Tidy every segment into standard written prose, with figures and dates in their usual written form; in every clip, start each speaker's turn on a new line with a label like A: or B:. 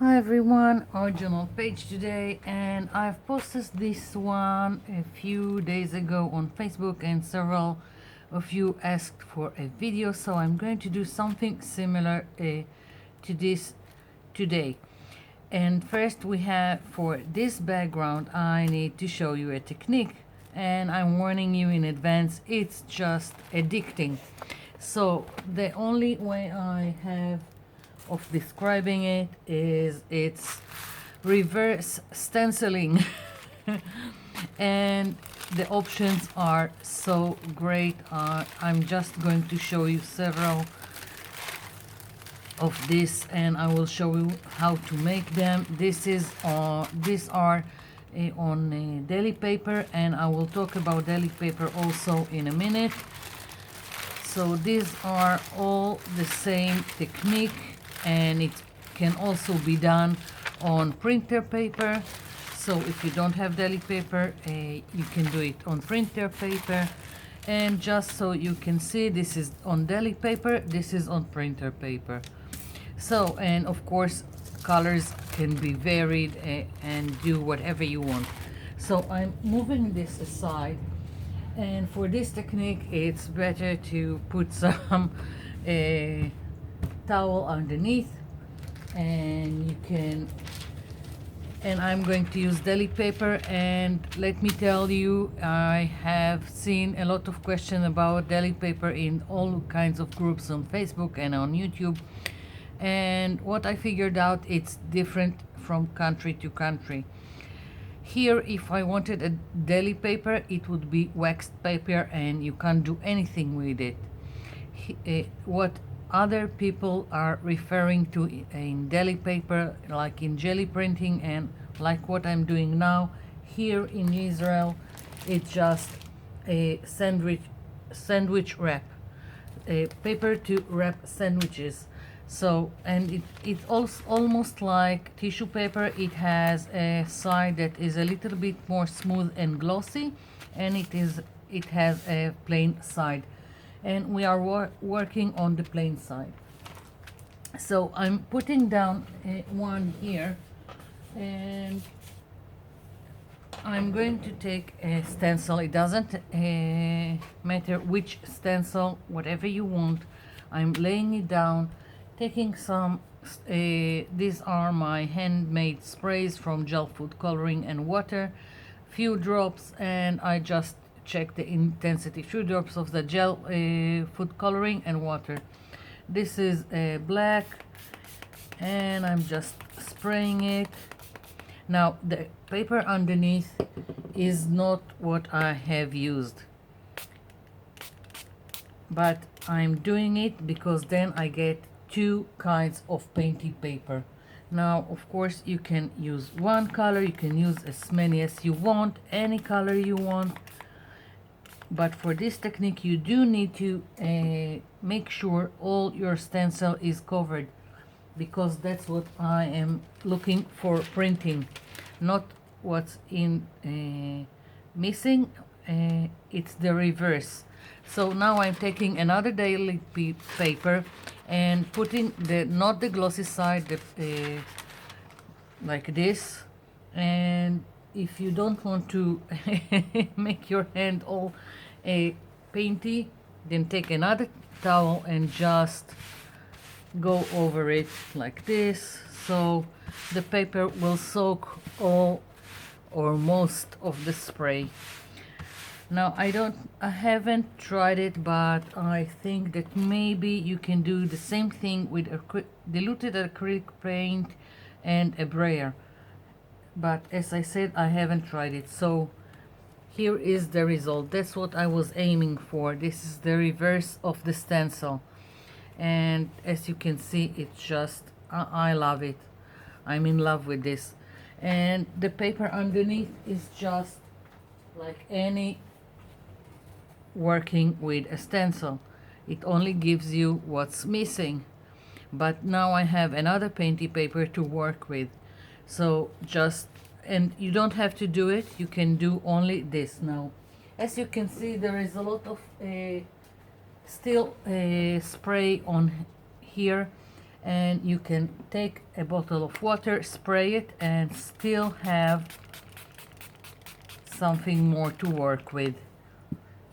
A: Hi everyone, original page today, and I've posted this one a few days ago on Facebook and several of you asked for a video, so I'm going to do something similar to this today. And first we have, for this background, I need to show you a technique, and I'm warning you in advance, it's just addicting. So the only way I have of describing it is it's reverse stenciling. And the options are so great. I'm just going to show you several of this, and I will show you how to make them. These are on deli paper, and I will talk about deli paper also in a minute. So these are all the same technique, and it can also be done on printer paper. So if you don't have deli paper, you can do it on printer paper. And just so you can see, this is on deli paper, this is on printer paper. So, and of course colors can be varied and do whatever you want. So I'm moving this aside, and for this technique it's better to put some towel underneath, and you can, and I'm going to use deli paper. And let me tell you, I have seen a lot of questions about deli paper in all kinds of groups on Facebook and on YouTube, and what I figured out, it's different from country to country. Here, if I wanted a deli paper, it would be waxed paper and you can't do anything with it. What other people are referring to in deli paper, like in jelly printing and like what I'm doing now, here in Israel, it's just a sandwich wrap, a paper to wrap sandwiches. So, and it's also almost like tissue paper. It has a side that is a little bit more smooth and glossy, and it has a plain side, and we are working on the plain side. So I'm putting down one here, and I'm going to take a stencil. It doesn't matter which stencil, whatever you want. I'm laying it down, taking some, these are my handmade sprays from gel food coloring and water, few drops, and I just check the intensity, few drops of the gel food coloring and water. This is black, and I'm just spraying it. Now the paper underneath is not what I have used, but I'm doing it because then I get two kinds of painty paper. Now of course you can use one color, you can use as many as you want, any color you want, but for this technique you do need to make sure all your stencil is covered, because that's what I am looking for printing, not what's in missing. It's the reverse. So now I'm taking another daily paper and putting the, not the glossy side, the like this. And if you don't want to make your hand all painty, then take another towel and just go over it like this, so the paper will soak all or most of the spray. Now I haven't tried it, but I think that maybe you can do the same thing with diluted acrylic paint and a brayer, but as I said, I haven't tried it. So here is the result. That's what I was aiming for. This is the reverse of the stencil, and as you can see, it's just I love it. I'm in love with this. And the paper underneath is just like any working with a stencil. It only gives you what's missing, but now I have another painty paper to work with. So just, and you don't have to do it, you can do only this. Now as you can see, there is a lot of still spray on here, and you can take a bottle of water, spray it, and still have something more to work with.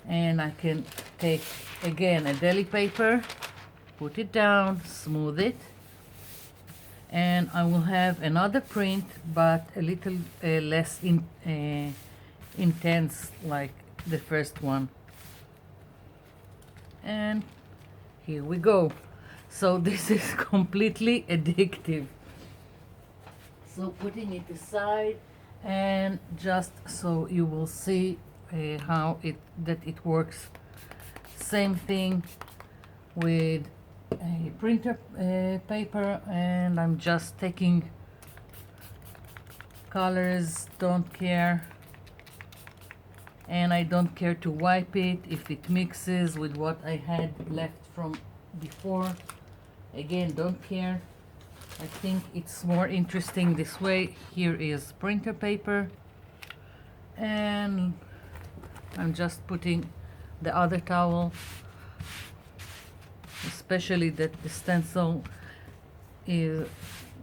A: And I can take again a deli paper, put it down, smooth it, and I will have another print, but a little less intense like the first one. And here we go. So this is completely addictive. So putting it aside, and just so you will see how it works. Same thing with a printer paper, and I'm just taking colors, don't care, and I don't care to wipe it if it mixes with what I had left from before. Again, don't care. I think it's more interesting this way. Here is printer paper, and I'm just putting the other towel, especially that the stencil is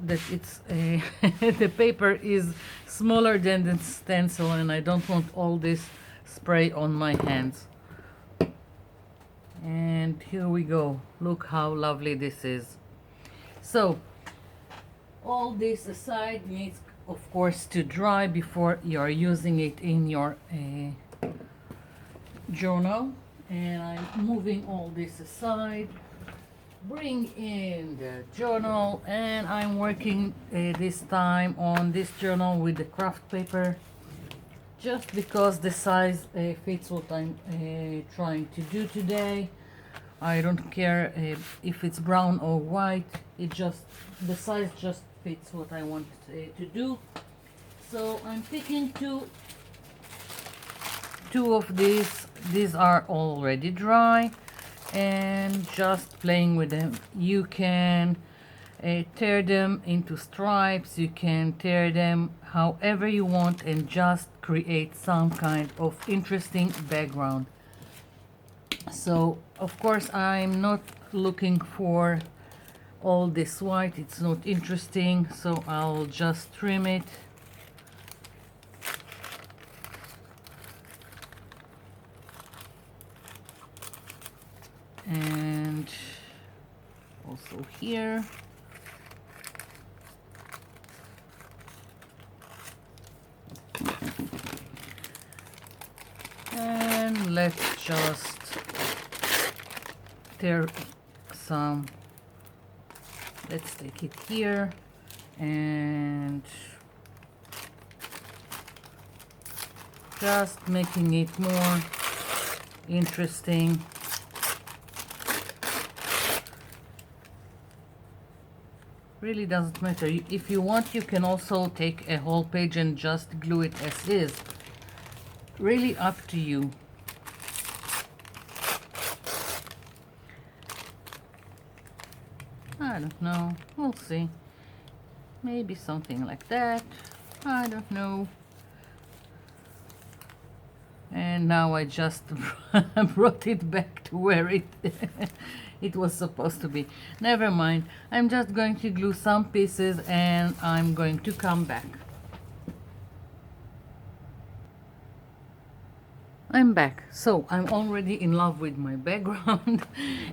A: that it's the paper is smaller than the stencil, and I don't want all this spray on my hands. And here we go. Look how lovely this is. So all this aside needs, of course, to dry before you're using it in your journal. And I'm moving all this aside, bring in the journal, and I'm working this time on this journal with the craft paper, just because the size fits what I'm trying to do today. I don't care if it's brown or white, the size just fits what I want to do. So I'm picking two of these are already dry, and just playing with them. You can tear them into stripes, you can tear them however you want, and just create some kind of interesting background. So of course I'm not looking for all this white, it's not interesting, so I'll just trim it. And also here. And let's just tear some. Let's take it here and just making it more interesting. Really doesn't matter. If you want, you can also take a whole page and just glue it as is. Really up to you. I don't know. We'll see. Maybe something like that. I don't know. And now I just brought it back to where it was supposed to be. Never mind. I'm just going to glue some pieces and I'm going to come back. I'm back. So I'm already in love with my background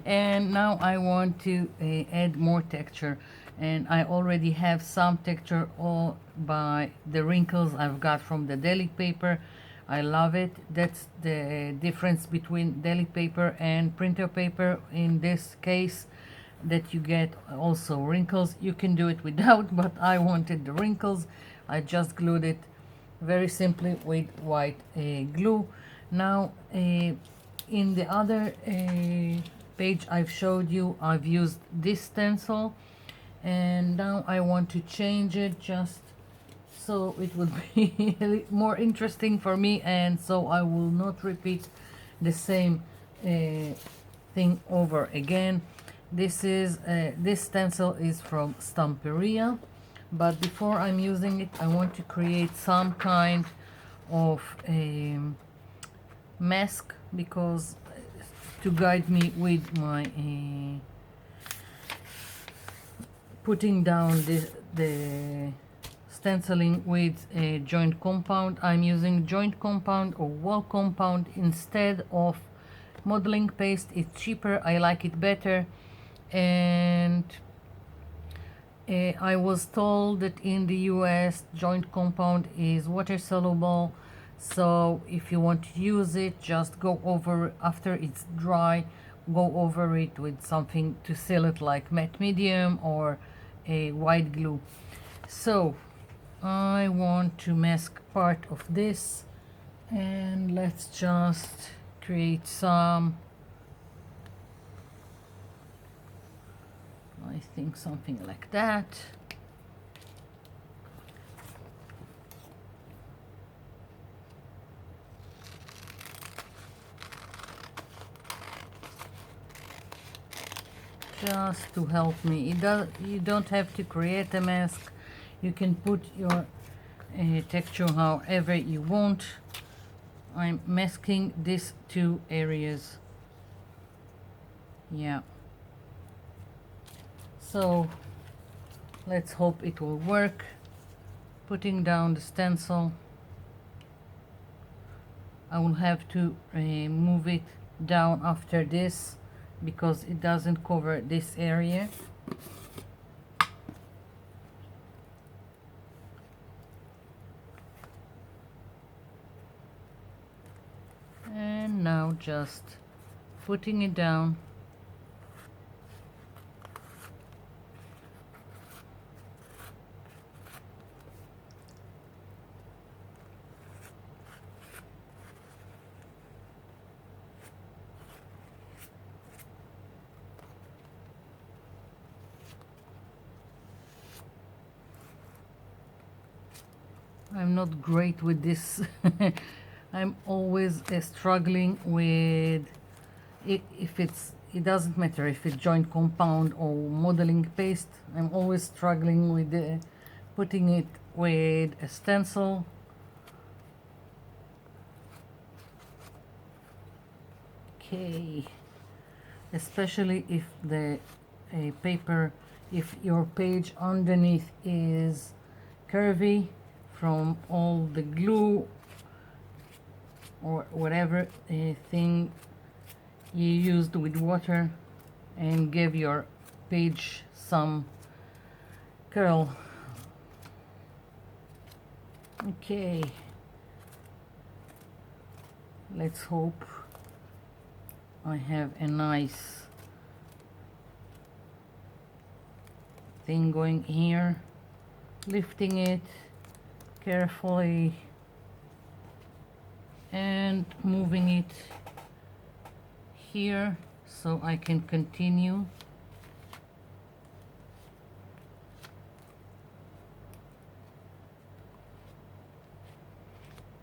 A: and now I want to add more texture, and I already have some texture all by the wrinkles I've got from the deli paper. I love it. That's the difference between deli paper and printer paper in this case, that you get also wrinkles. You can do it without, but I wanted the wrinkles. I just glued it very simply with white glue. Now in the other page I've showed you, I've used this stencil, and now I want to change it just so it would be more interesting for me, and so I will not repeat the same thing over again. This stencil is from Stamperia, but before I'm using it I want to create some kind of a mask, because to guide me with my putting down the stenciling with a joint compound. I'm using joint compound or wall compound instead of modeling paste. It's cheaper, I like it better, and I was told that in the US joint compound is water soluble, so if you want to use it, just go over after it's dry, go over it with something to seal it like matte medium or a white glue. So I want to mask part of this, and let's just create some, I think something like that. Just to help me. You don't have to create a mask. You can put your texture however you want. I'm masking these two areas. Yeah. So let's hope it will work. Putting down the stencil. I will have to move it down after this because it doesn't cover this area. And now just putting it down. I'm not great with this. I'm always struggling with it. If it doesn't matter if it's joint compound or modeling paste, I'm always struggling with putting it with a stencil. Okay, especially if the paper, if your page underneath is curvy from all the glue or whatever thing you used with water and give your page some curl. Okay, let's hope I have a nice thing going here, lifting it carefully and moving it here so I can continue.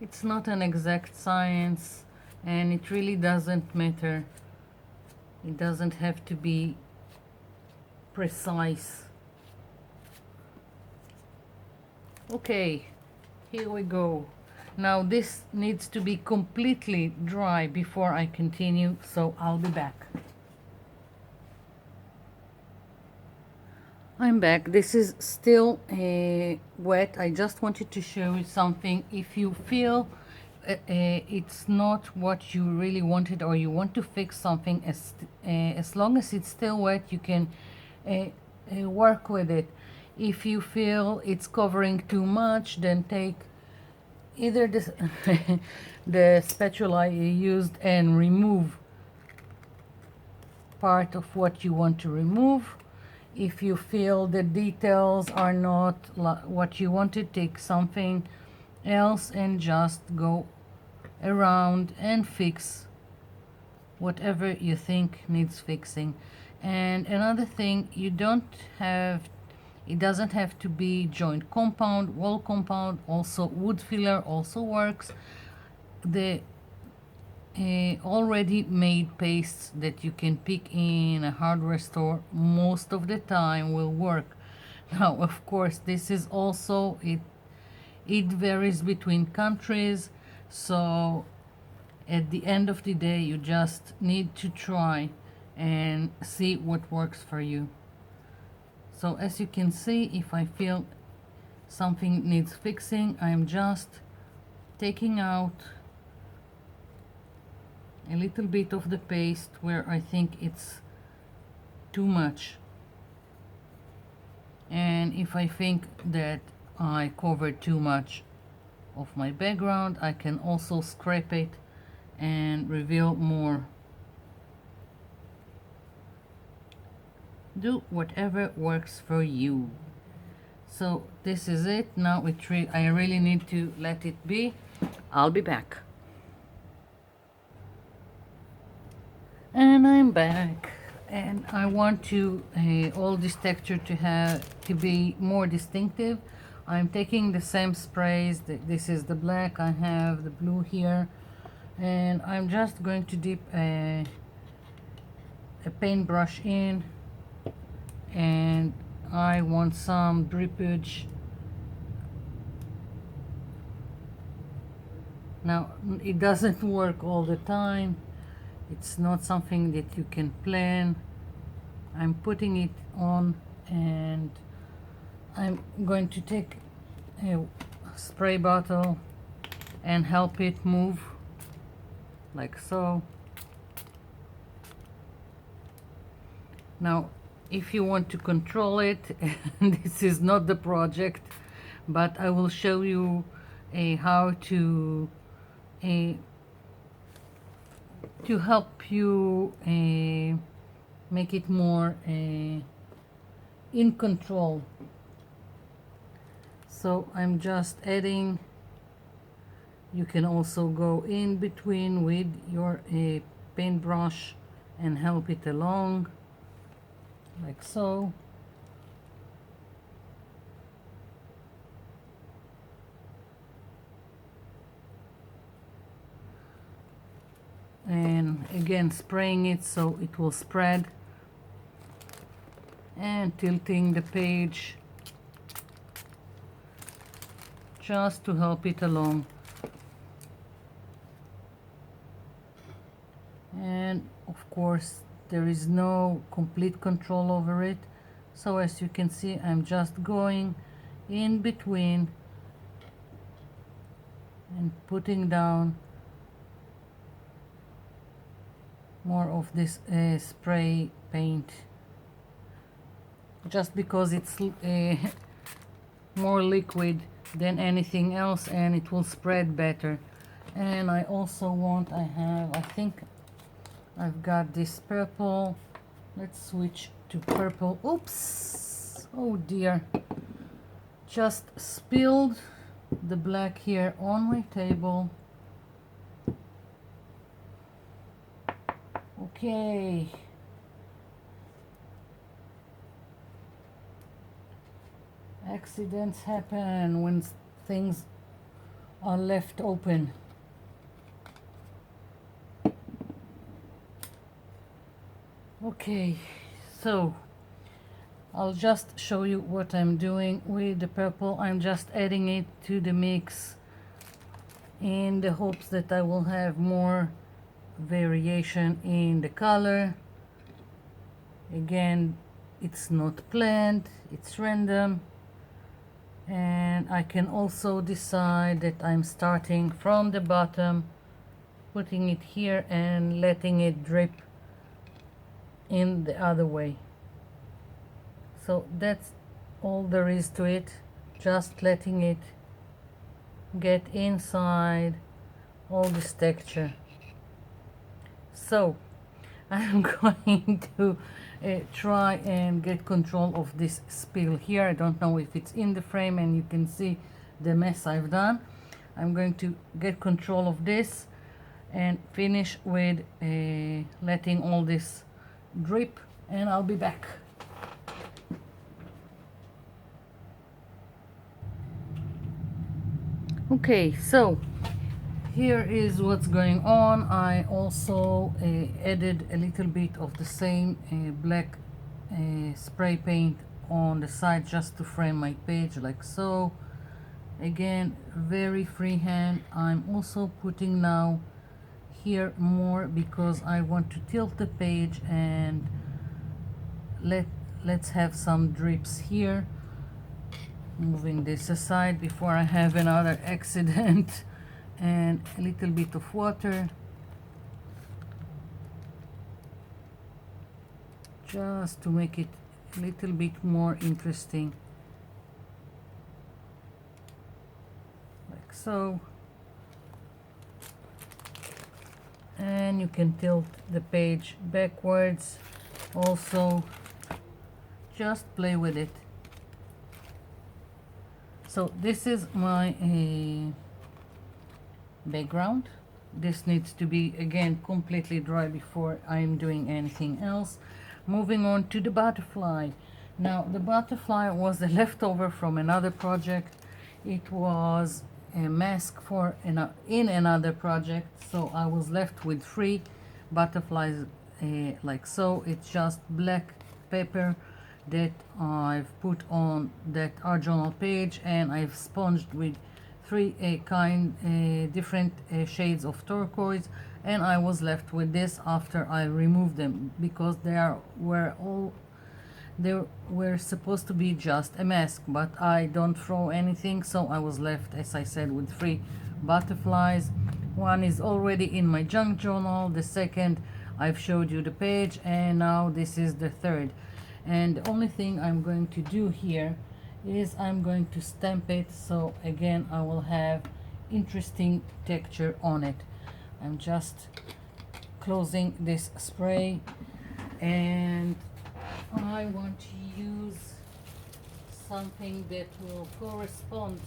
A: It's not an exact science, and it really doesn't matter. It doesn't have to be precise. Okay, here we go. Now this needs to be completely dry before I continue, so I'll be back. I'm back. This is still wet. I just wanted to show you something. If you feel it's not what you really wanted, or you want to fix something, as long as it's still wet, you can work with it. If you feel it's covering too much, then take either this the spatula you used and remove part of what you want to remove. If you feel the details are not what you wanted, take something else and just go around and fix whatever you think needs fixing. And another thing, it doesn't have to be joint compound, wall compound, also wood filler also works. The already made pastes that you can pick in a hardware store most of the time will work. Now, of course, this is also, it varies between countries, so at the end of the day you just need to try and see what works for you. So as you can see, if I feel something needs fixing, I'm just taking out a little bit of the paste where I think it's too much. And if I think that I covered too much of my background, I can also scrape it and reveal more. Do whatever works for you. So this is it. Now I really need to let it be. I'll be back. And I'm back, and I want to all this texture to be more distinctive. I'm taking the same sprays. This is the black. I have the blue here, and I'm just going to dip a paintbrush in, and I want some drippage. Now it doesn't work all the time. It's not something that you can plan. I'm putting it on, and I'm going to take a spray bottle and help it move like so. Now if you want to control it, this is not the project, but I will show you how to help you make it more in control. So I'm just adding. You can also go in between with your paintbrush and help it along like so. And again spraying it so it will spread, and tilting the page just to help it along. And of course there is no complete control over it, so as you can see I'm just going in between and putting down more of this spray paint, just because it's more liquid than anything else, and it will spread better. And I also want, I think I've got this purple. Let's switch to purple. Oops, oh dear, just spilled the black here on my table. Okay, accidents happen when things are left open. Okay, so I'll just show you what I'm doing with the purple. I'm just adding it to the mix in the hopes that I will have more variation in the color. Again, it's not planned, it's random, and I can also decide that I'm starting from the bottom, putting it here and letting it drip in the other way. So that's all there is to it, just letting it get inside all this texture. So I'm going to try and get control of this spill here. I don't know if it's in the frame and you can see the mess I've done. I'm going to get control of this and finish with letting all this drip, and I'll be back. Okay, so here is what's going on. I also added a little bit of the same black spray paint on the side just to frame my page like so. Again, very freehand. I'm also putting now here more because I want to tilt the page and let let's have some drips here. Moving this aside before I have another accident. And a little bit of water, just to make it a little bit more interesting, like so. And you can tilt the page backwards also, just play with it. So this is my background. This needs to be again completely dry before I'm doing anything else. Moving on to the butterfly. Now the butterfly was a leftover from another project. It was a mask for in another project, so I was left with 3 butterflies like so. It's just black paper that I've put on that art journal page, and I've sponged with 3 different shades of turquoise, and I was left with this after I removed them because they were supposed to be just a mask, but I don't throw anything, so I was left, as I said, with 3 butterflies. One is already in my junk journal, the second I've showed you the page, and now this is the third. And the only thing I'm going to do here is I'm going to stamp it, so again I will have interesting texture on it. I'm just closing this spray, and I want to use something that will correspond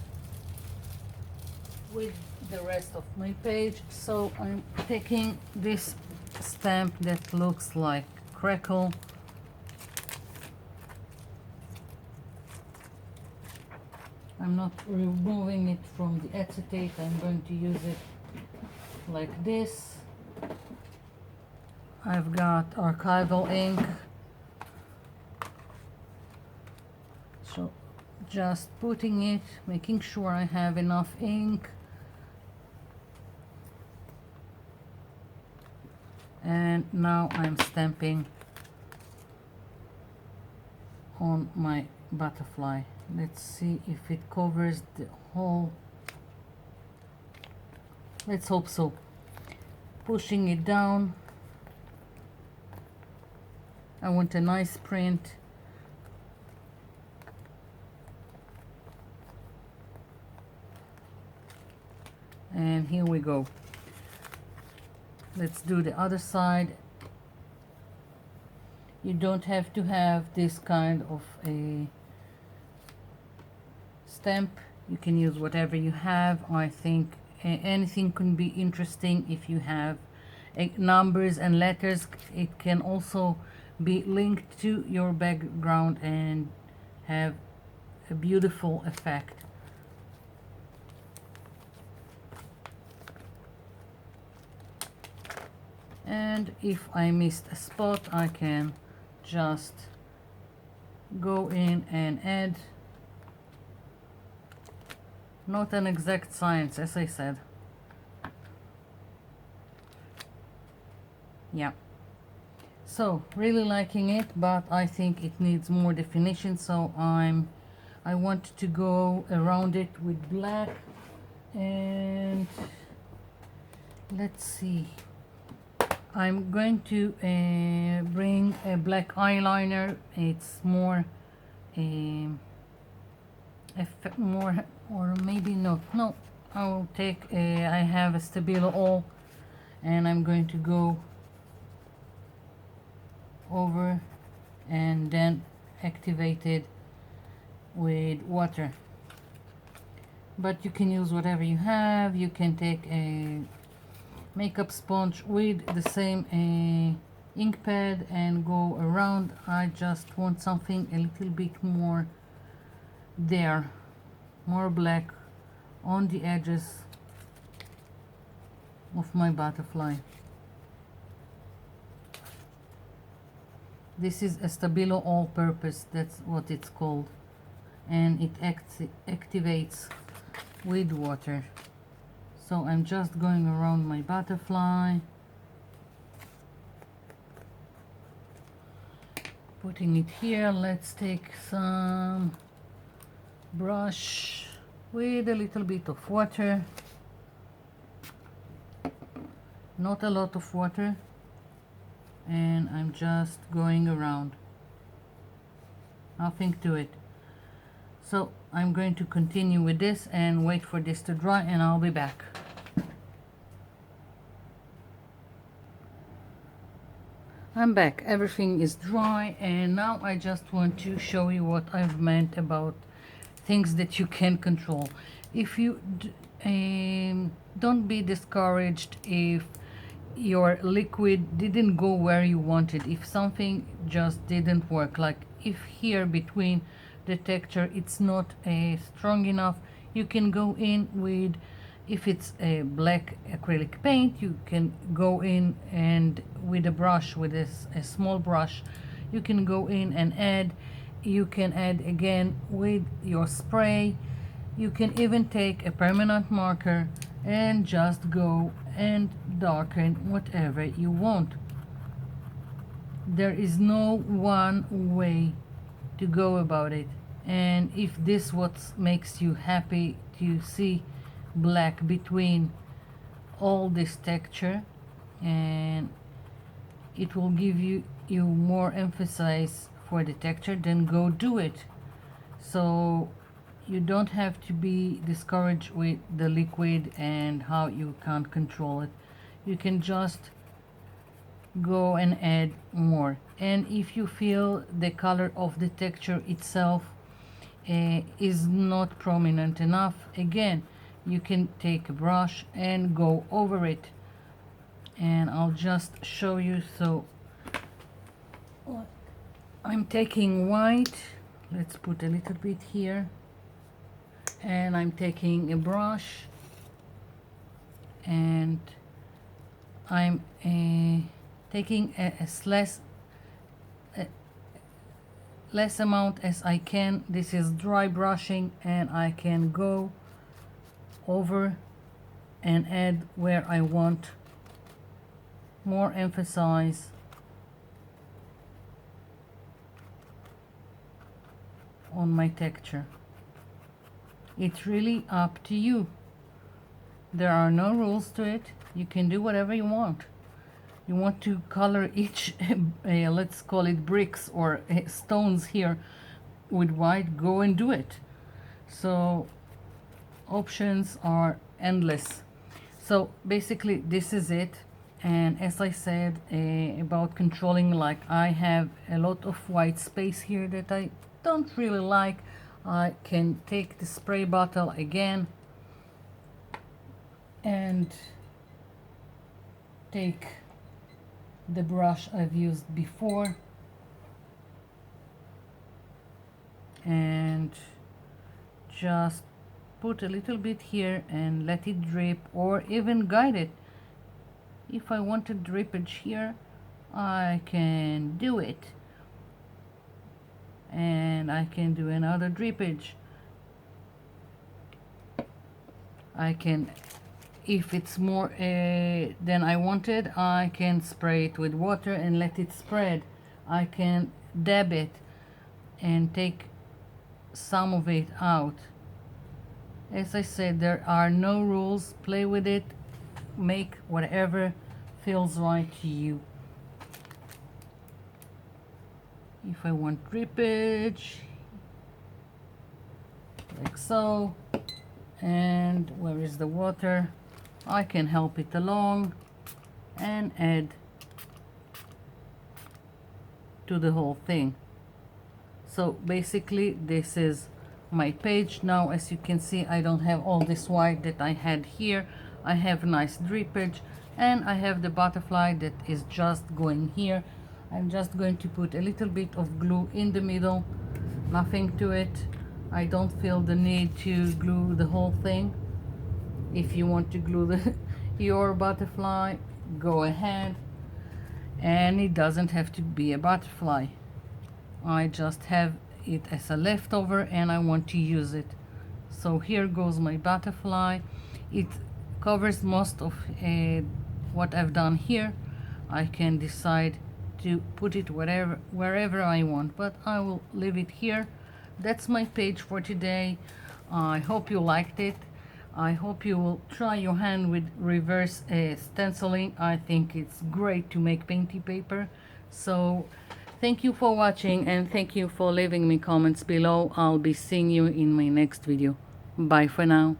A: with the rest of my page. So I'm taking this stamp that looks like crackle. I'm not removing it from the acetate. I'm going to use it like this. I've got archival ink, so just putting it, making sure I have enough ink, and now I'm stamping on my butterfly. Let's see if it covers the whole. Let's hope so. Pushing it down. I want a nice print. And here we go. Let's do the other side. You don't have to have this kind of a stamp. You can use whatever you have. I think anything can be interesting if you have numbers and letters. It can also be linked to your background and have a beautiful effect. And if I missed a spot, I can just go in and add. Not an exact science, as I said. Yeah. So really liking it, but I think it needs more definition, so I want to go around it with black. And let's see, I'm going to bring a black eyeliner. It's more more, or maybe not. No, I will take I have a Stabilo all, and I'm going to go over and then activate it with water. But you can use whatever you have. You can take a makeup sponge with the same ink pad and go around. I just want something a little bit more there, more black on the edges of my butterfly. This is a Stabilo all-purpose, that's what it's called, and it activates with water. So I'm just going around my butterfly, putting it here. Let's take some brush with a little bit of water, not a lot of water, and I'm just going around, nothing to it. So I'm going to continue with this and wait for this to dry, and I'll be back. I'm back, everything is dry, and now I just want to show you what I've meant about things that you can control. If you don't be discouraged if your liquid didn't go where you wanted, if something just didn't work, like if here between the texture it's not strong enough, you can go in with, if it's a black acrylic paint, you can go in and with a brush, with a small brush, you can go in and add. You can add again with your spray. You can even take a permanent marker and just go and darken whatever you want. There is no one way to go about it, and if this what makes you happy to see black between all this texture, and it will give you more emphasis for the texture, then go do it. So you don't have to be discouraged with the liquid and how you can't control it. You can just go and add more, and if you feel the color of the texture itself is not prominent enough, again you can take a brush and go over it, and I'll just show you. So I'm taking white, let's put a little bit here, and I'm taking a brush and I'm taking less amount as I can. This is dry brushing, and I can go over and add where I want more emphasis. On my texture. It's really up to you. There are no rules to it. You can do whatever you want. You want to color each let's call it bricks or stones here with white, go and do it. So options are endless. So basically this is it. And as I said about controlling, like I have a lot of white space here that I don't really like. I can take the spray bottle again and take the brush I've used before and just put a little bit here and let it drip, or even guide it. If I wanted drippage here, I can do it, and I can do another drippage. I can, if it's more than I wanted, I can spray it with water and let it spread. I can dab it and take some of it out. As I said, there are no rules. Play with it, make whatever feels right to you. If I want drippage, like so, and where is the water, I can help it along and add to the whole thing. So basically this is my page. Now as you can see, I don't have all this white that I had here. I have nice drippage, and I have the butterfly that is just going here. I'm just going to put a little bit of glue in the middle, nothing to it. I don't feel the need to glue the whole thing. If you want to glue your butterfly, go ahead, and it doesn't have to be a butterfly. I just have it as a leftover and I want to use it. So here goes my butterfly. It covers most of what I've done here. I can decide to put it wherever I want, but I will leave it here. That's my page for today. I hope you liked it. I hope you will try your hand with reverse stenciling. I think it's great to make painty paper. So thank you for watching, and thank you for leaving me comments below. I'll be seeing you in my next video. Bye for now.